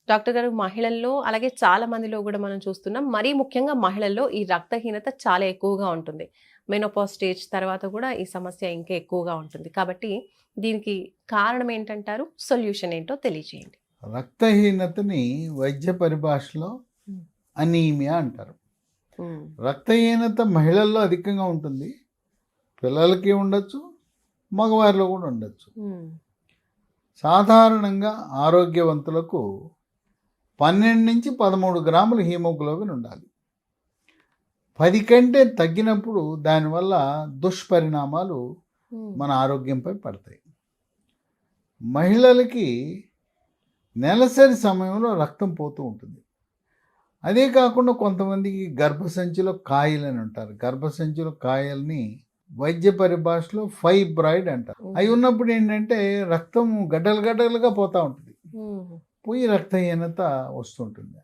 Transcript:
Doctor గారు, మహిళల్లో అలాగే చాలా మందిలో కూడా మనం చూస్తున్నాం. మరీ ముఖ్యంగా మహిళల్లో ఈ రక్తహీనత చాలా ఎక్కువగా ఉంటుంది. మెనోపాజ్ స్టేజ్ తర్వాత కూడా ఈ సమస్య ఇంకా ఎక్కువగా ఉంటుంది. కాబట్టి దీనికి కారణం ఏంటంటారు? సొల్యూషన్ ఏంటో తెలియజేయండి. రక్తహీనతని వైద్య పరిభాషలో హ్మ్. అనీమియా అంటారు. హ్మ్. రక్తహీనత మహిళల్లో అధికంగా ఉంటుంది. పిల్లలకి ఉండొచ్చు, మగవారిలో కూడా ఉండొచ్చు. హ్మ్. సాధారణంగా ఆరోగ్యవంతులకు 12 నుంచి 13 గ్రాముల హీమోగ్లోబిన్ ఉండాలి. 10 కంటే తగ్గినప్పుడు దానివల్ల దుష్పరిణామాలు హ్మ్. మన ఆరోగ్యంపై పడతాయి. మహిళలకి నెలసరి సమయంలో రక్తం పోతూ ఉంటుంది. అదే కాకుండా కొంతమందికి గర్భసంచిలో కాయలని ఉంటారు. గర్భసంచిలో కాయల్ని వైద్య పరిభాషలో ఫైబ్రాయిడ్ అంటారు. అవి ఉన్నప్పుడు ఏంటంటే రక్తం గడ్డలు గడ్డలుగా పోతూ ఉంటుంది. హ్మ్. పోయి రక్తహీనత వస్తుంటుంది.